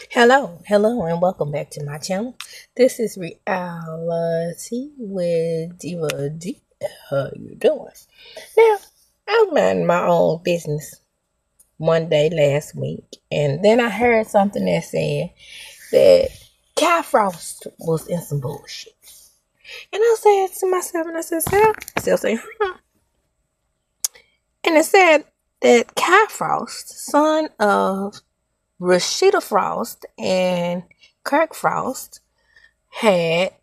Hello, and welcome back to my channel. This is Reality with Diva D. How you doing? Now, I was minding my own business one day last week, and then I heard something that said that Kai Frost was in some bullshit. And I said to myself, and I said, Sarah, I still saying, and it said that Kai Frost, son of Rashida Frost and Kirk Frost, had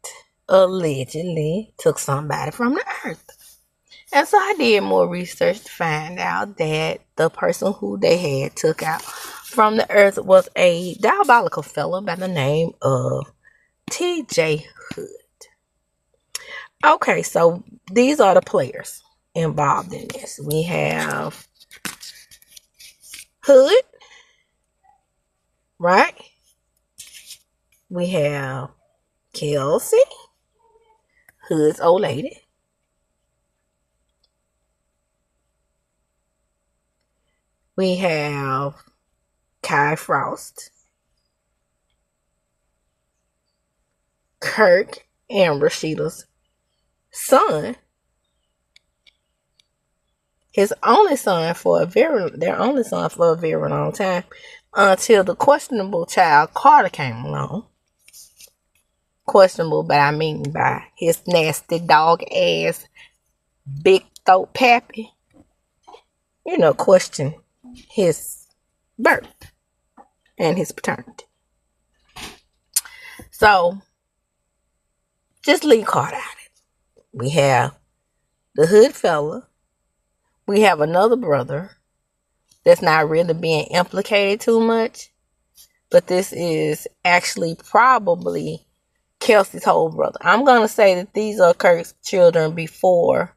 allegedly took somebody from the earth. And so I did more research to find out that the person who they had took out from the earth was a diabolical fellow by the name of TJ Hood. Okay, so these are the players involved in this. We have Hood, right? We have Kelsey, Hood's old lady. We have Kai Frost, Kirk and Rashida's son, their only son for a very long time, until the questionable child Carter came along. Questionable, but I mean by his nasty dog ass, big throat pappy, question his birth and his paternity. So just leave Carter out. We have the Hood fella. We have another brother that's not really being implicated too much, but this is actually probably Kelsey's whole brother. I'm going to say that these are Kirk's children before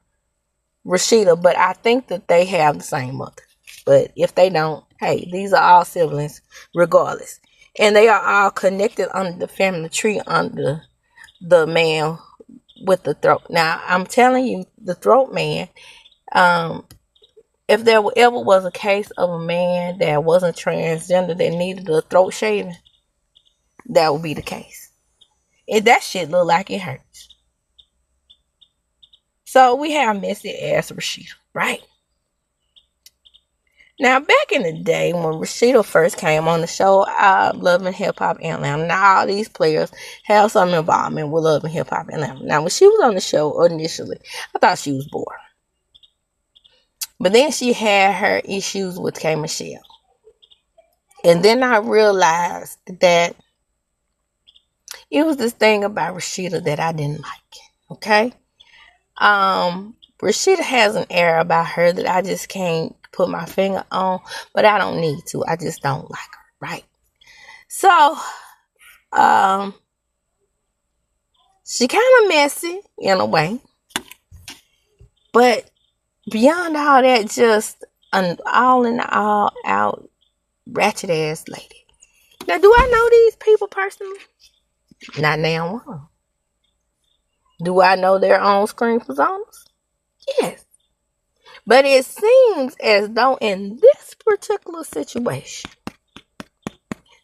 Rashida, but I think that they have the same mother. But if they don't, hey, these are all siblings regardless. And they are all connected under the family tree under the man with the throat. Now, I'm telling you, the throat man, if there ever was a case of a man that wasn't transgender that needed a throat shaving, that would be the case. And that shit look like it hurts. So we have messy ass Rashida, right? Now, back in the day when Rashida first came on the show, Love and Hip Hop Atlanta. Now, all these players have some involvement with Love and Hip Hop Atlanta. Now, when she was on the show initially, I thought she was bored. But then she had her issues with K. Michelle. And then I realized that it was this thing about Rashida that I didn't like. Okay? Rashida has an air about her that I just can't put my finger on, but I don't need to. I just don't like her, right? So, she kind of messy in a way, but beyond all that, just an all in all out ratchet ass lady. Now, do I know these people personally? Not now one. Do I know their on screen personas? Yes. But it seems as though in this particular situation,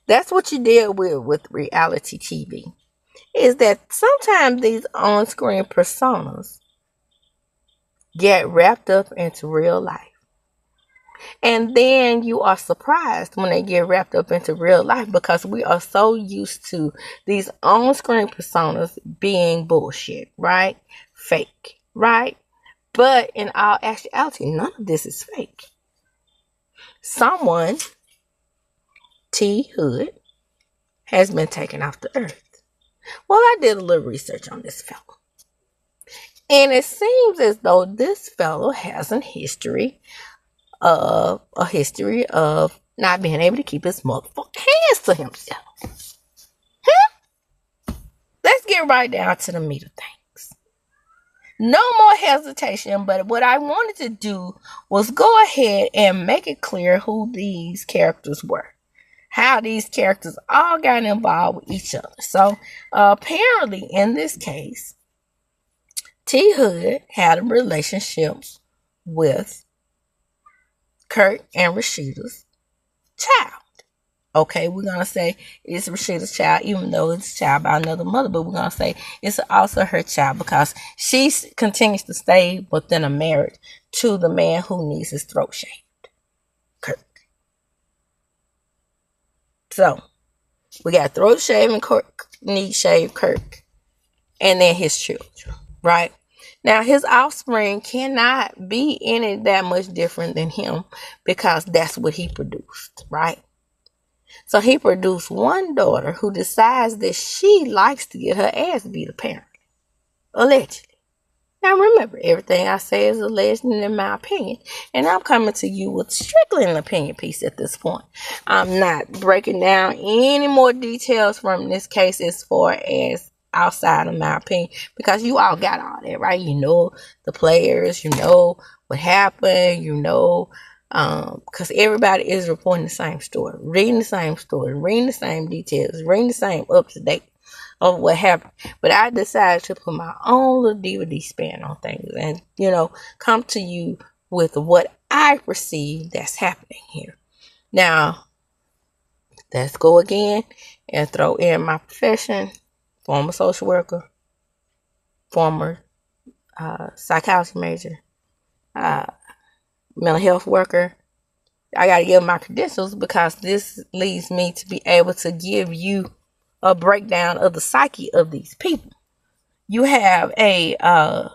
that's what you deal with reality TV, is that sometimes these on-screen personas get wrapped up into real life. And then you are surprised when they get wrapped up into real life because we are so used to these on-screen personas being bullshit, right? Fake, right? But in all actuality, none of this is fake. Someone, T. Hood, has been taken off the earth. Well, I did a little research on this fellow. And it seems as though this fellow has a history of not being able to keep his motherfucking hands to himself. Let's get right down to the meat of things. No more hesitation, but what I wanted to do was go ahead and make it clear who these characters were. How these characters all got involved with each other. So, apparently, in this case, T. Hood had a relationship with Kurt and Rashida's child. Okay, we're gonna say it's Rashida's child, even though it's a child by another mother, but we're gonna say it's also her child because she continues to stay within a marriage to the man who needs his throat shaved, Kirk. So we got throat shaving Kirk, knee shaved Kirk, and then his children, right? Now his offspring cannot be any that much different than him because that's what he produced, right? So he produced one daughter who decides that she likes to get her ass beat, apparently. Allegedly. Now remember, everything I say is alleged and in my opinion. And I'm coming to you with strictly an opinion piece at this point. I'm not breaking down any more details from this case as far as outside of my opinion. Because you all got all that, right? You know the players, you know what happened, you know. Because everybody is reporting the same story, reading the same story, reading the same details, reading the same up to date of what happened. But I decided to put my own little DVD spin on things and, come to you with what I perceive that's happening here. Now, let's go again and throw in my profession, former social worker, former psychology major, mental health worker. I got to give my credentials because this leads me to be able to give you a breakdown of the psyche of these people. You have a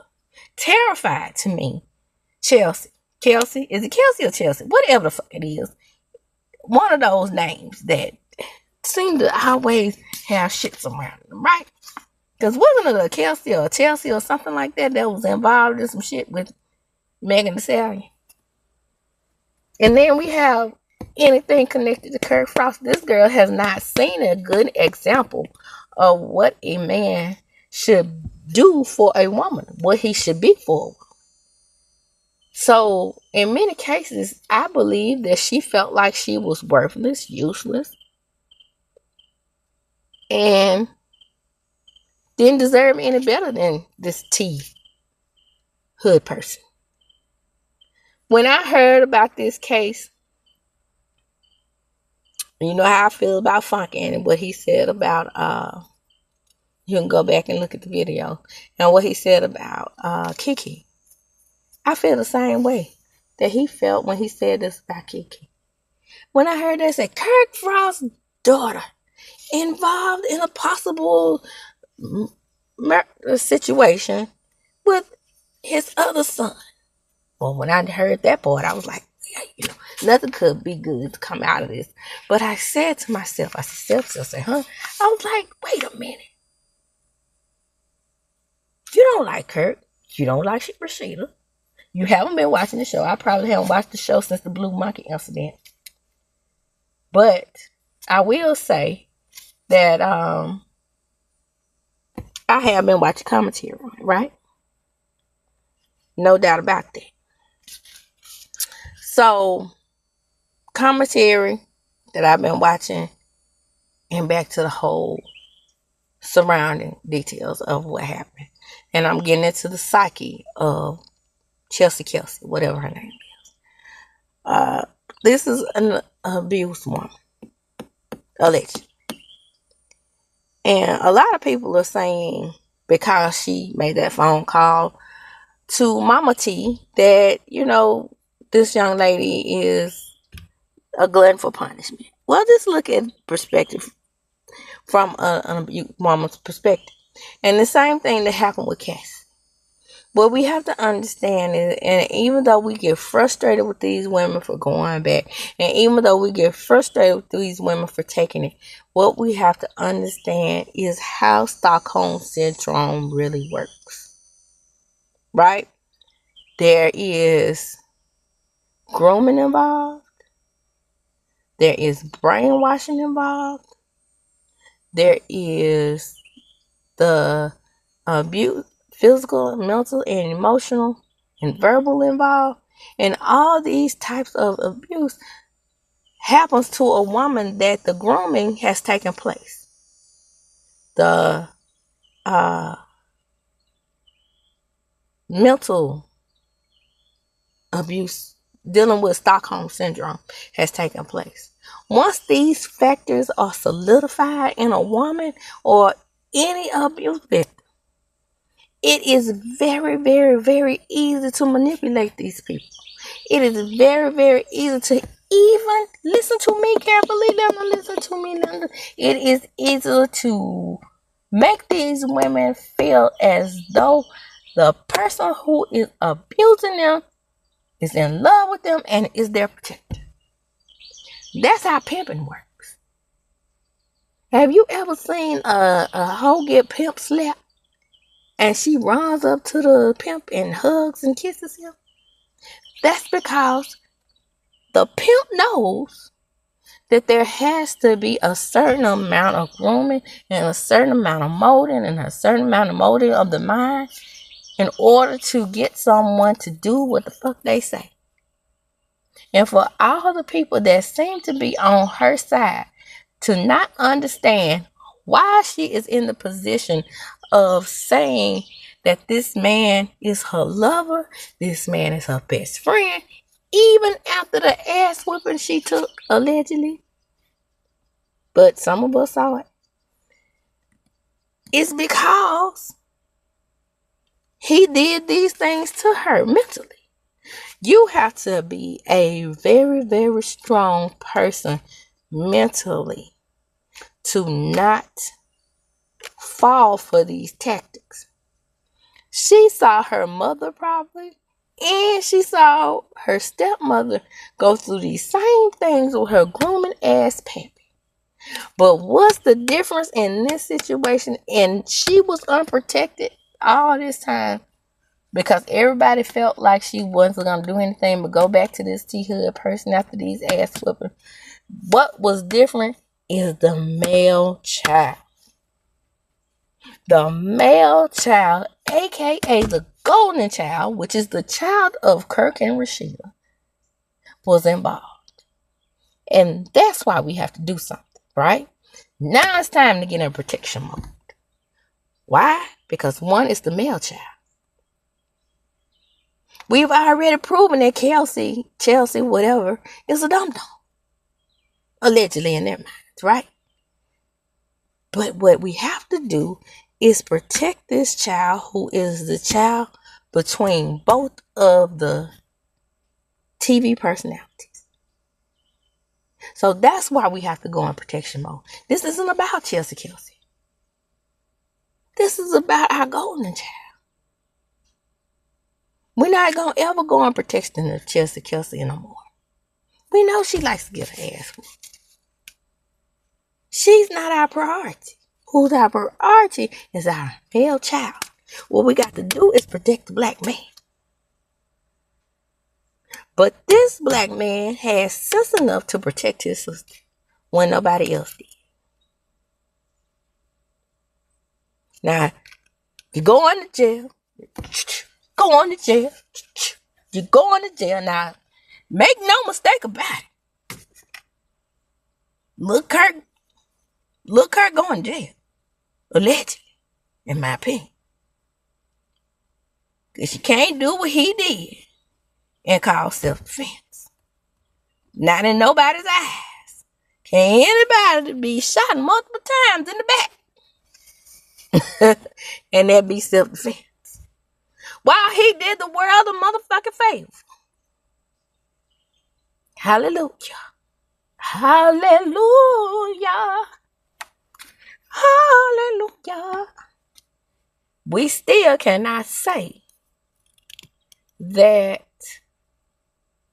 terrified to me Chelsea. Kelsey? Is it Kelsey or Chelsea? Whatever the fuck it is. One of those names that seem to always have shits around them, right? Because wasn't it a Kelsey or a Chelsea or something like that was involved in some shit with Megan Thee Stallion? And then we have anything connected to Kirk Frost. This girl has not seen a good example of what a man should do for a woman, what he should be for a woman. So, in many cases, I believe that she felt like she was worthless, useless, and didn't deserve any better than this T hood person. When I heard about this case, you know how I feel about Funk and what he said about, you can go back and look at the video, and what he said about Kiki. I feel the same way that he felt when he said this about Kiki. When I heard that say Kirk Frost's daughter involved in a possible situation with his other son. Well, when I heard that part, I was like, yeah, nothing could be good to come out of this. But I said to myself, I said, huh? I was like, wait a minute. You don't like Kirk. You don't like Rashida. You haven't been watching the show. I probably haven't watched the show since the Blue Monkey incident. But I will say that I have been watching commentary, right? No doubt about that. So, commentary that I've been watching and back to the whole surrounding details of what happened. And I'm getting into the psyche of Kelsey, whatever her name is. This is an abused woman, allegedly. And a lot of people are saying because she made that phone call to Mama T that, this young lady is a glutton for punishment. Well, just look at perspective from an abused woman's perspective. And the same thing that happened with Cassie. What we have to understand is, and even though we get frustrated with these women for going back, and even though we get frustrated with these women for taking it, what we have to understand is how Stockholm Syndrome really works. Right? There is grooming involved. There is brainwashing involved. There is the abuse, physical, mental, and emotional, and verbal involved. And all these types of abuse happens to a woman that the grooming has taken place. The mental abuse dealing with Stockholm Syndrome has taken place. Once these factors are solidified in a woman or any abuse victim, it is very, very, very easy to manipulate these people. It is very, very easy to even listen to me carefully. Listen to me. It is easy to make these women feel as though the person who is abusing them is in love with them and is their protector. That's how pimping works. Have you ever seen a hoe get pimp slapped and she runs up to the pimp and hugs and kisses him? That's because the pimp knows that there has to be a certain amount of grooming and a certain amount of molding and a certain amount of molding of the mind in order to get someone to do what the fuck they say. And for all the people that seem to be on her side to not understand why she is in the position of saying that this man is her lover, this man is her best friend, even after the ass whipping she took, allegedly. But some of us saw it. It's because he did these things to her mentally. You have to be a very, very strong person mentally to not fall for these tactics. She saw her mother probably, and she saw her stepmother go through these same things with her grooming ass pappy. But what's the difference in this situation? And she was unprotected all this time because everybody felt like she wasn't going to do anything but go back to this T-Hood person after these ass whooping. What was different is the male child. The male child, aka the golden child, which is the child of Kirk and Rashida, was involved. And that's why we have to do something, right? Now it's time to get in protection mode. Why? Because one is the male child. We've already proven that Chelsea, whatever, is a dum-dum. Allegedly in their minds, right? But what we have to do is protect this child who is the child between both of the TV personalities. So that's why we have to go in protection mode. This isn't about Chelsea Kelsey. This is about our golden child. We're not going to ever go on protection of Chelsea Kelsey anymore. We know she likes to get her ass whooped. She's not our priority. Who's our priority is our male child. What we got to do is protect the black man. But this black man has sense enough to protect his sister when nobody else did. Now, you go on to jail. Go on to jail. You go on to jail. Now, make no mistake about it. Look Kirk going to jail. Allegedly, in my opinion. Because you can't do what he did and call self-defense. Not in nobody's eyes. Can anybody be shot multiple times in the back? And that be self-defense. While he did the world a motherfucking favor. Hallelujah. Hallelujah. Hallelujah. We still cannot say that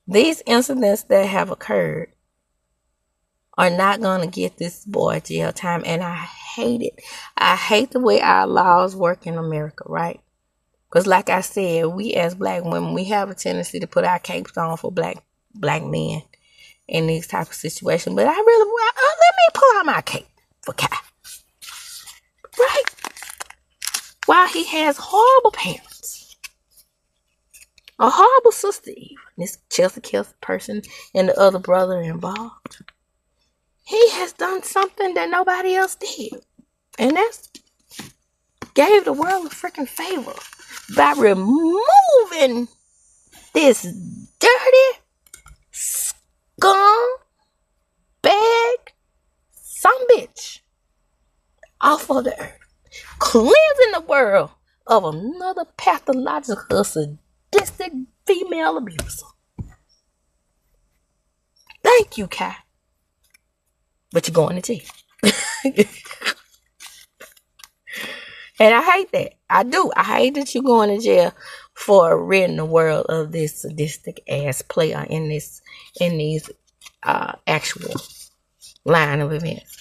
these incidents that have occurred are not going to get this boy jail time. And I hate it. I hate the way our laws work in America, right? Because like I said, we as black women, we have a tendency to put our capes on for black men in these type of situations. But I really, let me pull out my cape for Kai. Right? While he has horrible parents, a horrible sister even, this Chelsea Kelsey person and the other brother involved, he has done something that nobody else did. And that's gave the world a freaking favor by removing this dirty, scum, bad off of the earth, cleansing the world of another pathological, sadistic female abuser. Thank you, Kai. But you're going to jail. And I hate that. I do. I hate that you're going to jail for ridding the world of this sadistic ass player in these actual line of events.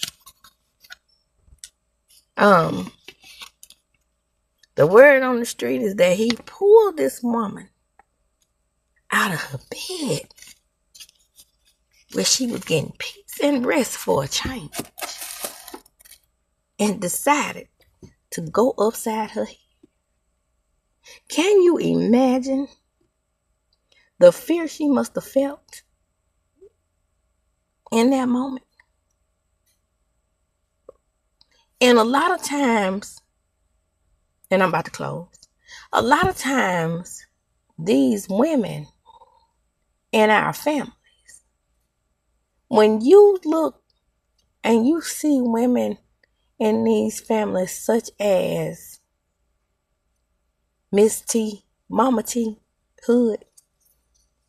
The word on the street is that he pulled this woman out of her bed where she was getting peace and rest for a change, and decided to go upside her head. Can you imagine the fear she must have felt in that moment? And a lot of times, and I'm about to close, a lot of times these women in our families, when you look and you see women in these families such as Miss T, Mama T, Hood,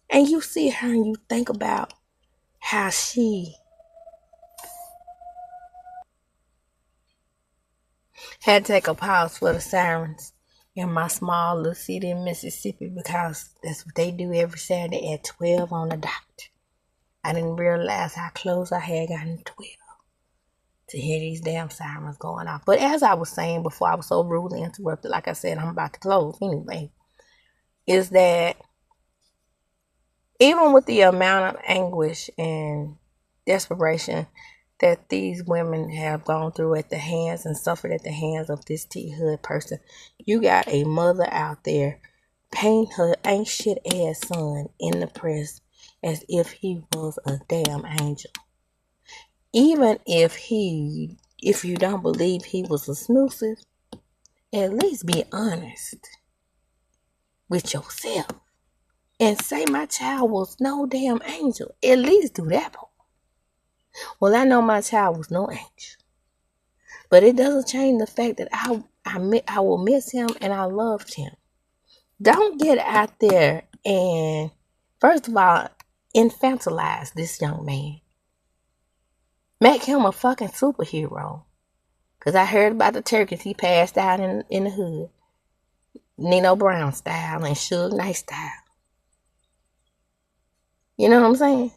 and you see her and you think about how she had to take a pause for the sirens in my small little city in Mississippi, because that's what they do every Saturday at 12 on the dot. I didn't realize how close I had gotten to 12 to hear these damn sirens going off. But as I was saying before, I was so rudely interrupted. Like I said, I'm about to close anyway. Is that even with the amount of anguish and desperation that these women have gone through at the hands and suffered at the hands of this T Hood person, you got a mother out there painting her ain't shit ass son in the press as if he was a damn angel. Even if you don't believe he was a snoozer, at least be honest with yourself and say my child was no damn angel. At least do that part. Well, I know my child was no angel, but it doesn't change the fact that I will miss him and I loved him. Don't get out there and, first of all, infantilize this young man. Make him a fucking superhero. Because I heard about the turkeys he passed out in the hood. Nino Brown style and Suge Knight style. You know what I'm saying?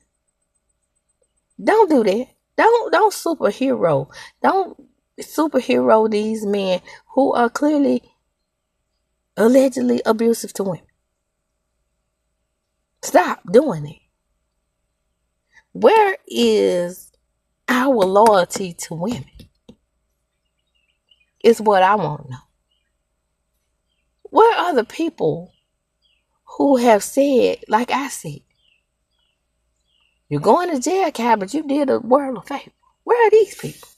Don't do that. Don't superhero. Don't superhero these men who are clearly allegedly abusive to women. Stop doing it. Where is our loyalty to women? Is what I want to know. Where are the people who have said, like I said, you're going to jail, Kai, but you did a world of favor? Where are these people?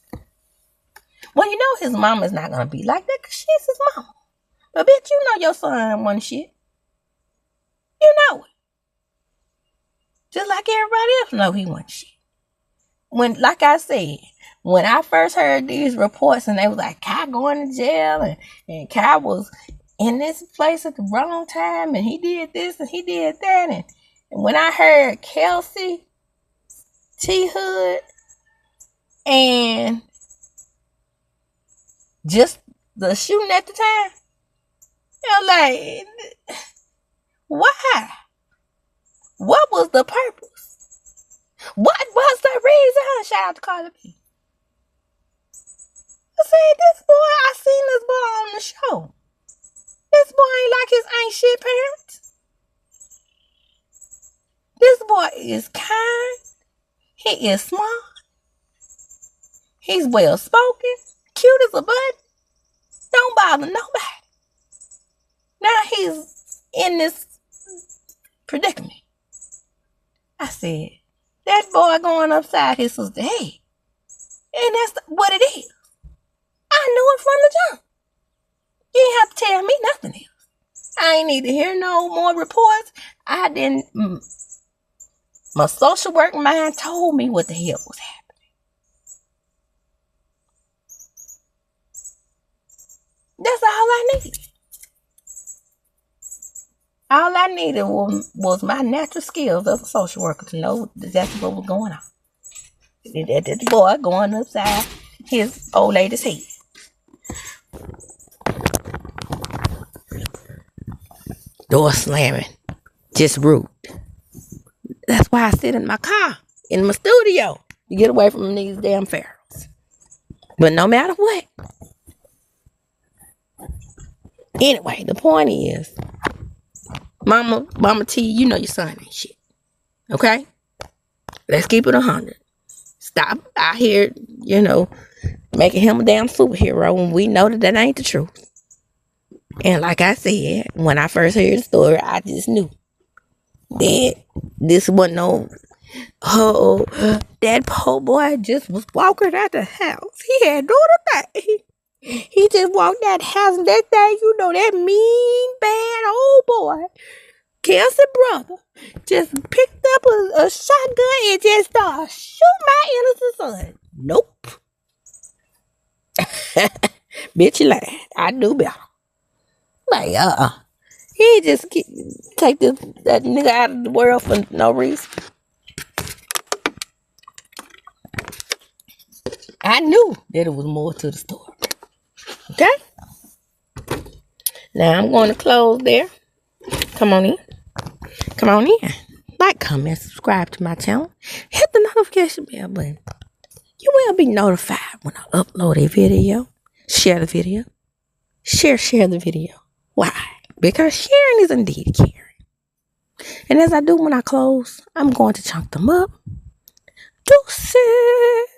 Well, you know his mama's not going to be like that because she's his mama. But bitch, you know your son wasn't shit. You know it. Just like everybody else know he wasn't shit. When, like I said, when I first heard these reports and they was like, Kai going to jail and Kai was in this place at the wrong time and he did this and he did that. And when I heard Kelsey, T Hood, and just the shooting at the time, I'm like, why? What was the purpose? What was the reason? Shout out to Carla B. I said, this boy, I seen this boy on the show. This boy ain't like his ain't shit parents. This boy is kind. He is smart. He's well spoken. Cute as a button. Don't bother nobody. Now he's in this predicament. I said, that boy going upside his sister's head. And that's what it is. I knew it from the jump. You ain't have to tell me nothing else. I ain't need to hear no more reports. I didn't. My social work mind told me what the hell was happening. That's all I needed. All I needed was my natural skills as a social worker to know exactly what was going on. That boy going upside his old lady's head. Door slamming. Just rude. That's why I sit in my car, in my studio, to get away from these damn pharaohs. But no matter what. Anyway, the point is, Mama T, you know your son ain't shit. Okay? Let's keep it 100. Stop out here, making him a damn superhero when we know that ain't the truth. And like I said, when I first heard the story, I just knew that this wasn't no, that poor boy just was walking out the house. He had no other thing. He just walked out the house and that thing, that mean, bad old boy, Kelsey brother, just picked up a shotgun and just started shooting my innocent son. Nope. Bitch, you lied. I knew better. Like, he just take that nigga out of the world for no reason. I knew that it was more to the story. Okay? Now I'm going to close there. Come on in. Like, comment, subscribe to my channel. Hit the notification bell button. You will be notified when I upload a video. Share the video. Share the video. Why? Because sharing is indeed caring. And as I do when I close, I'm going to chunk them up. Deuces.